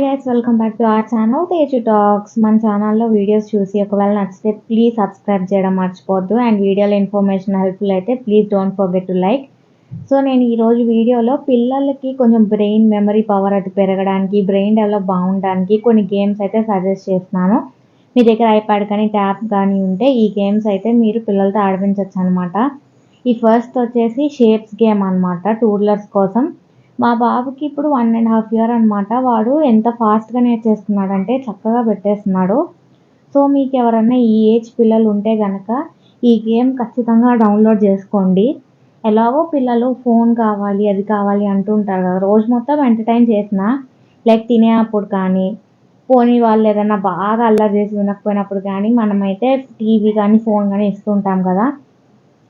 Hi guys, welcome back to our channel Teju talks. మన ఛానల్లో videos చూసి ఒకవేళ నచ్చితే ప్లీజ్ సబ్స్క్రైబ్ చేయడం మర్చిపోవద్దు. అండ్ వీడియోలో ఇన్ఫర్మేషన్ హెల్ప్ఫుల్ అయితే please don't forget to like. So నేను ఈరోజు వీడియోలో పిల్లలకి కొంచెం బ్రెయిన్ మెమరీ పవర్ అది పెరగడానికి, బ్రెయిన్ డెవలప్ బాగుండడానికి కొన్ని గేమ్స్ అయితే సజెస్ట్ చేస్తున్నాను. మీ దగ్గర ఐప్యాడ్ కానీ ట్యాబ్ కానీ ఉంటే ఈ గేమ్స్ అయితే మీరు పిల్లలతో ఆడిపించవచ్చు అనమాట. ఈ ఫస్ట్ వచ్చేసి షేప్స్ గేమ్ అనమాట, టూర్లర్స్ కోసం. మా బాబుకి ఇప్పుడు 1.5 ఇయర్ అనమాట. వాడు ఎంత ఫాస్ట్గా నేర్చేస్తున్నాడంటే చక్కగా పెట్టేస్తున్నాడు. సో మీకు ఎవరన్నా ఈ ఏజ్ పిల్లలు ఉంటే కనుక ఈ గేమ్ ఖచ్చితంగా డౌన్లోడ్ చేసుకోండి. ఎలాగో పిల్లలు ఫోన్ కావాలి అది కావాలి అంటూ ఉంటారు కదా, రోజు మొత్తం ఎంటర్టైన్ చేసిన లైక్ తినేటప్పుడు కానీ, పోనీ వాళ్ళు ఏదైనా బాగా అల్లరి చేసి వినకపోయినప్పుడు కానీ మనమైతే టీవీ కానీ ఫోన్ కానీ ఇస్తూ ఉంటాం కదా.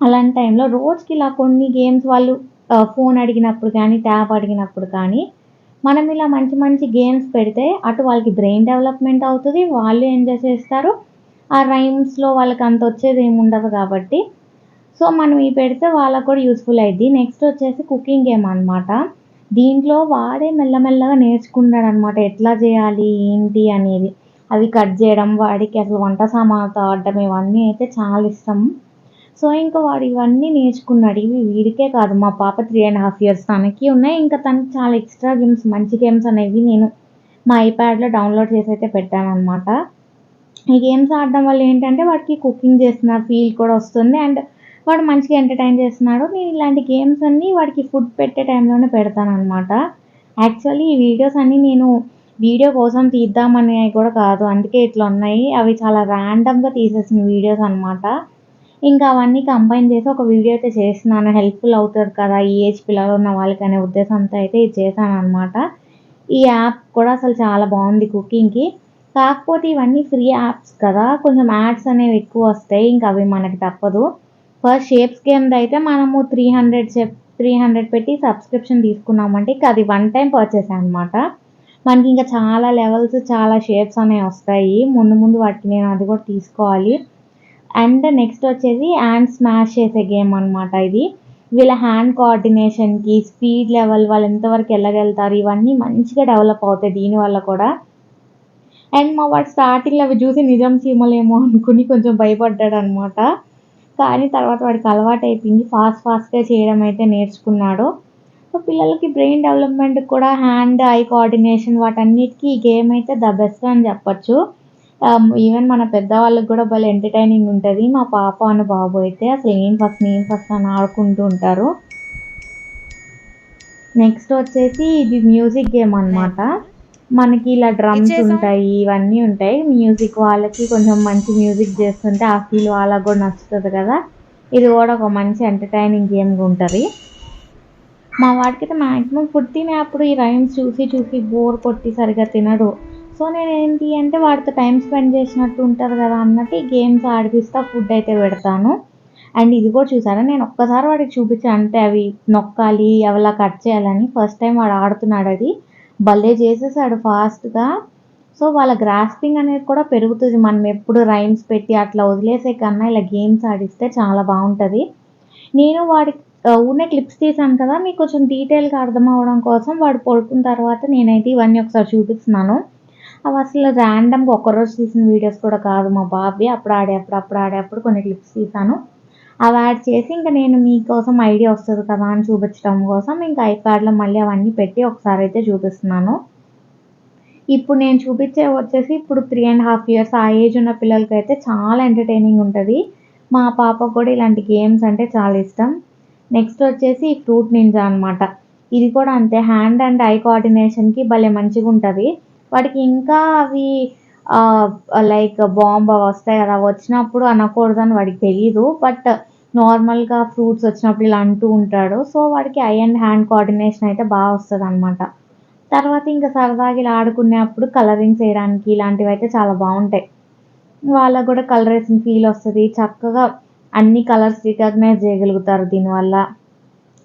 అలాంటి టైంలో రోజుకి ఇలా కొన్ని గేమ్స్ వాళ్ళు ఫోన్ అడిగినప్పుడు కానీ, ట్యాబ్ అడిగినప్పుడు కానీ మనం ఇలా మంచి మంచి గేమ్స్ పెడితే అటు వాళ్ళకి బ్రెయిన్ డెవలప్మెంట్ అవుతుంది, వాళ్ళు ఎంజాయ్ చేస్తారు. ఆ రైమ్స్లో వాళ్ళకి అంత వచ్చేది ఏమి ఉండదు కాబట్టి సో మనం ఇవి పెడితే వాళ్ళకు కూడా యూస్ఫుల్ అయ్యిద్ది. నెక్స్ట్ వచ్చేసి కుకింగ్ గేమ్ అనమాట. దీంట్లో వాడే మెల్లమెల్లగా నేర్చుకుంటాడు అనమాట, ఎట్లా చేయాలి ఏంటి అనేది. అవి కట్ చేయడం, వాడికి అసలు వంట సామాన్లతో ఆడడం ఇవన్నీ అయితే చాలా ఇష్టం. సో ఇంకా వాడు ఇవన్నీ నేర్చుకున్నాడు. ఇవి వీడికే కాదు, మా పాప 3.5 ఇయర్స్ తనకి ఉన్నాయి. ఇంకా తనకి చాలా ఎక్స్ట్రా గేమ్స్, మంచి గేమ్స్ అనేవి నేను మా ఐప్యాడ్లో డౌన్లోడ్ చేసి అయితే పెట్టానమాట. ఈ గేమ్స్ ఆడడం వల్ల ఏంటంటే వాడికి కుకింగ్ చేస్తున్న ఫీల్ కూడా వస్తుంది అండ్ వాడు మంచిగా ఎంటర్టైన్ చేస్తున్నాడు. నేను ఇలాంటి గేమ్స్ అన్నీ వాడికి ఫుడ్ పెట్టే టైంలోనే పెడతానమాట. యాక్చువల్లీ ఈ వీడియోస్ అన్నీ నేను వీడియో కోసం తీద్దామని కూడా కాదు, అందుకే ఇట్లా ఉన్నాయి. అవి చాలా ర్యాండమ్గా తీసేసిన వీడియోస్ అనమాట. ఇంకా అవన్నీ కంబైన్ చేసి ఒక వీడియో అయితే చేస్తున్నాను, హెల్ప్ఫుల్ అవుతుంది కదా ఈ ఏజ్ పిల్లలు ఉన్న వాళ్ళకి అనే ఉద్దేశంతో అయితే ఇది చేశాను అనమాట. ఈ యాప్ కూడా అసలు చాలా బాగుంది కుకింగ్కి. కాకపోతే ఇవన్నీ ఫ్రీ యాప్స్ కదా, కొంచెం యాడ్స్ అనేవి ఎక్కువ వస్తాయి. ఇంకా అవి మనకి తప్పదు. ఫస్ట్ షేప్స్ గేమ్ది అయితే మనము 300 పెట్టి సబ్స్క్రిప్షన్ తీసుకున్నామంటే ఇంకా అది వన్ టైం పర్చేస్ అనమాట. మనకి ఇంకా చాలా లెవెల్స్, చాలా షేప్స్ అనేవి వస్తాయి. ముందు ముందు వాటికి నేను అది కూడా తీసుకోవాలి. అండ్ నెక్స్ట్ వచ్చేసి హ్యాండ్ స్మాష్ చేసే గేమ్ అనమాట ఇది. వీళ్ళ హ్యాండ్ కోఆర్డినేషన్కి, స్పీడ్ లెవెల్, వాళ్ళు ఎంతవరకు వెళ్ళగలుగుతారు ఇవన్నీ మంచిగా డెవలప్ అవుతాయి దీనివల్ల కూడా. అండ్ మా వాడు స్టార్టింగ్లో అవి చూసి నిజం చీమలేమో అనుకుని కొంచెం భయపడ్డాడు అనమాట. కానీ తర్వాత వాడికి అలవాటు అయిపోయింది, ఫాస్ట్గా చేయడం అయితే నేర్చుకున్నాడు. సో పిల్లలకి బ్రెయిన్ డెవలప్మెంట్ కూడా హ్యాండ్ ఐ కోఆర్డినేషన్ వాటన్నిటికీ ఈ గేమ్ అయితే ద బెస్ట్ అని చెప్పచ్చు. ఈవెన్ మన పెద్దవాళ్ళకి కూడా భలే ఎంటర్టైనింగ్ ఉంటుంది. మా పాప అన్న బాబు అయితే అసలు నేను ఫస్ట్ అని ఆడుకుంటూ ఉంటారు. నెక్స్ట్ వచ్చేసి ఇది మ్యూజిక్ గేమ్ అనమాట. మనకి ఇలా డ్రమ్స్ ఉంటాయి, ఇవన్నీ ఉంటాయి. మ్యూజిక్ వాళ్ళకి కొంచెం మంచి మ్యూజిక్ చేస్తుంటే ఆ ఫీల్ వాళ్ళకి కూడా నచ్చుతుంది కదా. ఇది కూడా ఒక మంచి ఎంటర్టైనింగ్ గేమ్గా ఉంటుంది. మా వాడికి అయితే మ్యాక్సిమం ఫుడ్ తినేప్పుడు ఈ రైమ్స్ చూసి బోర్ కొట్టి సరిగా తినడు. సో నేను ఏంటి అంటే వాడితో టైం స్పెండ్ చేసినట్టు ఉంటుంది కదా అన్నట్టు ఈ గేమ్స్ ఆడిపిస్తా ఫుడ్ అయితే పెడతాను. అండ్ ఇది కూడా చూసారా, నేను ఒక్కసారి వాడికి చూపించాను అంటే అవి నొక్కాలి అలా కట్ చేయాలని. ఫస్ట్ టైం వాడు ఆడుతున్నాడు, అది భలే చేసేసాడు ఫాస్ట్గా. సో వాళ్ళ గ్రాస్పింగ్ అనేది కూడా పెరుగుతుంది. మనం ఎప్పుడు రైమ్స్ పెట్టి అట్లా వదిలేసే కన్నా ఇలా గేమ్స్ ఆడిస్తే చాలా బాగుంటుంది. నేను వాడికి ఉన్న క్లిప్స్ తీసాను కదా, మీకు కొంచెం డీటెయిల్గా అర్థం అవ్వడం కోసం వాడు పడుకున్న తర్వాత నేనైతే ఇవన్నీ ఒకసారి చూపిస్తున్నాను. అవి అసలు ర్యాండమ్గా ఒక్కరోజు తీసిన వీడియోస్ కూడా కాదు, మా బాబీ అప్పుడు ఆడేప్పుడు కొన్ని క్లిప్స్ తీసాను. అవి యాడ్ చేసి ఇంకా నేను మీకోసం ఐడియా వస్తుంది కదా అని చూపించడం కోసం ఇంకా ఐప్యాడ్లో మళ్ళీ అవన్నీ పెట్టి ఒకసారి అయితే చూపిస్తున్నాను. ఇప్పుడు నేను చూపించే వచ్చేసి ఇప్పుడు 3.5 ఇయర్స్ ఆ ఏజ్ ఉన్న పిల్లలకి అయితే చాలా ఎంటర్టైనింగ్ ఉంటుంది. మా పాపకు కూడా ఇలాంటి గేమ్స్ అంటే చాలా ఇష్టం. నెక్స్ట్ వచ్చేసి ఫ్రూట్ నింజా అనమాట. ఇది కూడా అంతే, హ్యాండ్ అండ్ ఐ కోఆర్డినేషన్కి భలే మంచిగా ఉంటుంది. వాడికి ఇంకా అవి లైక్ బాంబ్ వస్తాయి కదా, వచ్చినప్పుడు అనకూడదని వాడికి తెలీదు. బట్ నార్మల్గా ఫ్రూట్స్ వచ్చినప్పుడు ఇలా అంటూ ఉంటాడు. సో వాడికి ఐ అండ్ హ్యాండ్ కోఆర్డినేషన్ అయితే బాగా వస్తుంది అనమాట. తర్వాత ఇంకా సరదాగా ఇలా ఆడుకునేప్పుడు కలరింగ్స్ వేయడానికి ఇలాంటివి అయితే చాలా బాగుంటాయి. వాళ్ళకు కూడా కలరేషన్ ఫీల్ వస్తుంది, చక్కగా అన్ని కలర్స్ రికగ్నైజ్ చేయగలుగుతారు దీనివల్ల.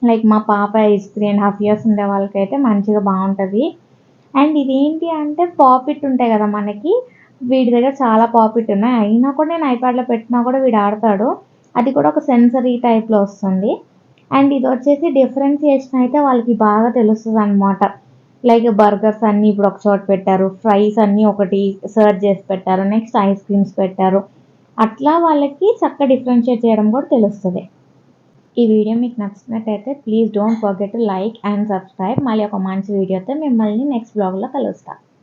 లైక్ మా పాప 3.5 ఇయర్స్ ఉండే వాళ్ళకైతే మంచిగా బాగుంటుంది. అండ్ ఇదేంటి అంటే పాపిట్ ఉంటాయి కదా మనకి, వీడి దగ్గర చాలా పాపిట్ ఉన్నాయి. అయినా కూడా నేను ఐప్యాడ్లో పెట్టినా కూడా వీడు ఆడతాడు. అది కూడా ఒక సెన్సరీ టైప్లో వస్తుంది. అండ్ ఇది వచ్చేసి డిఫరెన్సియేషన్ అయితే వాళ్ళకి బాగా తెలుస్తుంది అనమాట. లైక్ బర్గర్స్ అన్నీ ఇప్పుడు ఒక చోట పెట్టారు, ఫ్రైస్ అన్నీ ఒకటి సర్వ్ చేసి పెట్టారు, నెక్స్ట్ ఐస్ క్రీమ్స్ పెట్టారు. అట్లా వాళ్ళకి చక్కగా డిఫరెన్షియేట్ చేయడం కూడా తెలుస్తుంది. ఈ వీడియో మీకు నచ్చినట్టయితే please don't forget to like and subscribe. మళ్ళీ ఒక మంచి వీడియోతో మిమ్మల్ని నెక్స్ట్ బ్లాగ్లో కలుస్తాను.